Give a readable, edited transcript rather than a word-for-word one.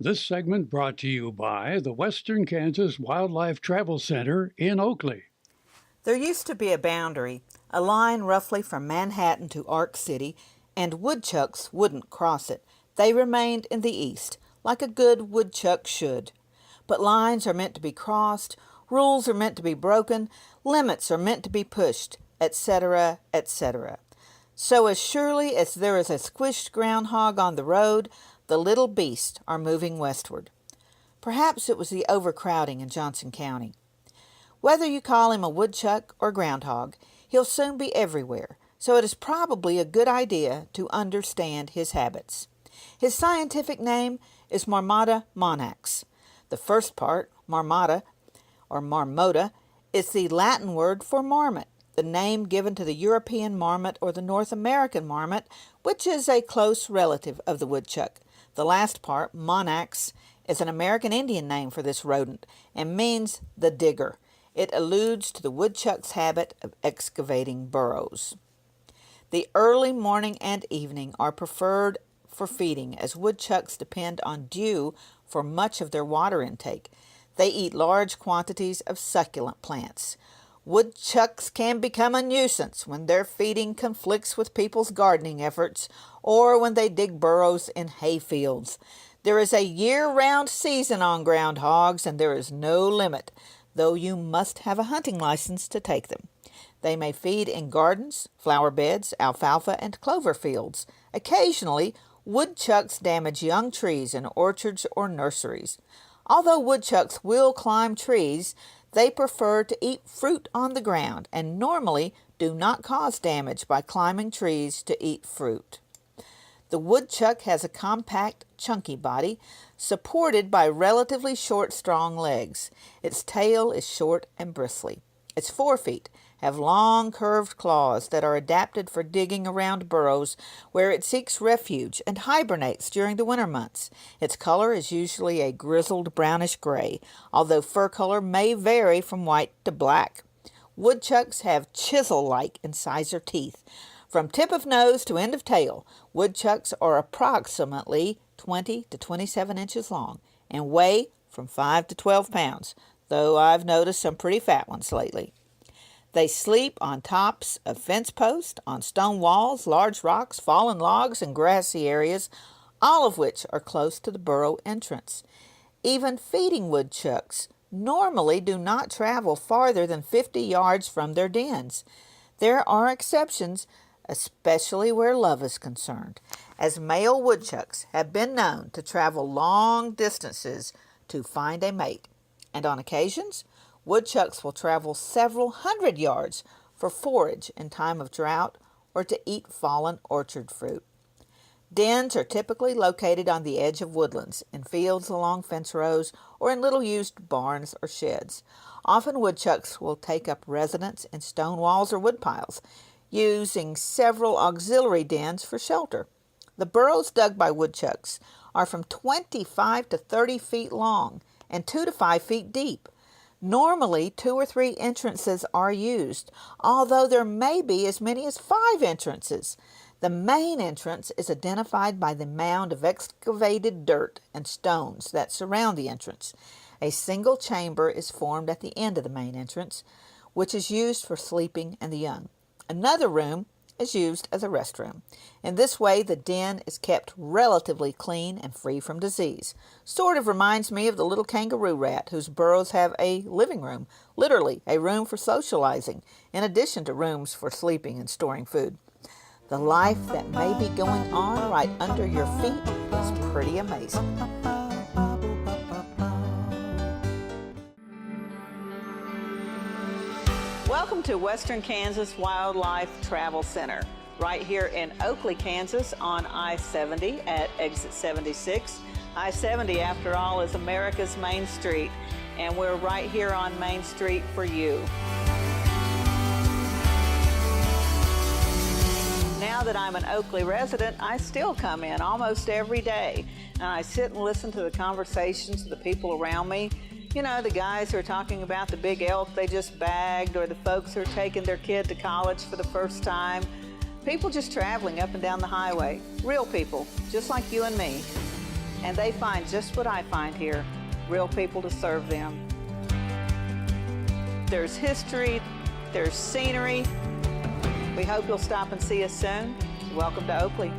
This segment brought to you by the Western Kansas Wildlife Travel Center in Oakley. There used to be a boundary, a line roughly from Manhattan to Ark City, and woodchucks wouldn't cross it. They remained in the east, like a good woodchuck should. But lines are meant to be crossed, rules are meant to be broken, limits are meant to be pushed, etc., etc. So as surely as there is a squished groundhog on the road, the little beasts are moving westward. Perhaps it was the overcrowding in Johnson County. Whether you call him a woodchuck or groundhog, he'll soon be everywhere, so it is probably a good idea to understand his habits. His scientific name is Marmota monax. The first part, marmota, or marmota, is the Latin word for marmot, the name given to the European marmot or the North American marmot, which is a close relative of the woodchuck. The last part, monax, is an American Indian name for this rodent and means the digger. It alludes to the woodchuck's habit of excavating burrows. The early morning and evening are preferred for feeding, as woodchucks depend on dew for much of their water intake. They eat large quantities of succulent plants. Woodchucks can become a nuisance when their feeding conflicts with people's gardening efforts or when they dig burrows in hay fields. There is a year-round season on groundhogs, and there is no limit, though you must have a hunting license to take them. They may feed in gardens, flower beds, alfalfa, and clover fields. Occasionally, woodchucks damage young trees in orchards or nurseries. Although woodchucks will climb trees, they prefer to eat fruit on the ground and normally do not cause damage by climbing trees to eat fruit. The woodchuck has a compact, chunky body supported by relatively short, strong legs. Its tail is short and bristly. Its forefeet have long, curved claws that are adapted for digging around burrows where it seeks refuge and hibernates during the winter months. Its color is usually a grizzled brownish gray, although fur color may vary from white to black. Woodchucks have chisel-like incisor teeth. From tip of nose to end of tail, woodchucks are approximately 20 to 27 inches long and weigh from 5 to 12 pounds, though I've noticed some pretty fat ones lately. They sleep on tops of fence posts, on stone walls, large rocks, fallen logs, and grassy areas, all of which are close to the burrow entrance. Even feeding woodchucks normally do not travel farther than 50 yards from their dens. There are exceptions, especially where love is concerned, as male woodchucks have been known to travel long distances to find a mate, and on occasions, woodchucks will travel several hundred yards for forage in time of drought or to eat fallen orchard fruit. Dens are typically located on the edge of woodlands, in fields along fence rows, or in little used barns or sheds. Often woodchucks will take up residence in stone walls or woodpiles, using several auxiliary dens for shelter. The burrows dug by woodchucks are from 25 to 30 feet long and 2 to 5 feet deep. Normally, 2 or 3 entrances are used, although there may be as many as 5 entrances. The main entrance is identified by the mound of excavated dirt and stones that surround the entrance. A single chamber is formed at the end of the main entrance, which is used for sleeping and the young. Another room is used as a restroom. In this way, the den is kept relatively clean and free from disease. Sort of reminds me of the little kangaroo rat whose burrows have a living room, literally a room for socializing, in addition to rooms for sleeping and storing food. The life that may be going on right under your feet is pretty amazing. Welcome to Western Kansas Wildlife Travel Center, right here in Oakley, Kansas on I-70 at exit 76. I-70, after all, is America's main street, and we're right here on Main Street for you. Now that I'm an Oakley resident, I still come in almost every day, and I sit and listen to the conversations of the people around me. You know, the guys who are talking about the big elk they just bagged, or the folks who are taking their kid to college for the first time. People just traveling up and down the highway. Real people, just like you and me. and they find just what I find here, real people to serve them. There's history, there's scenery. We hope you'll stop and see us soon. Welcome to Oakley.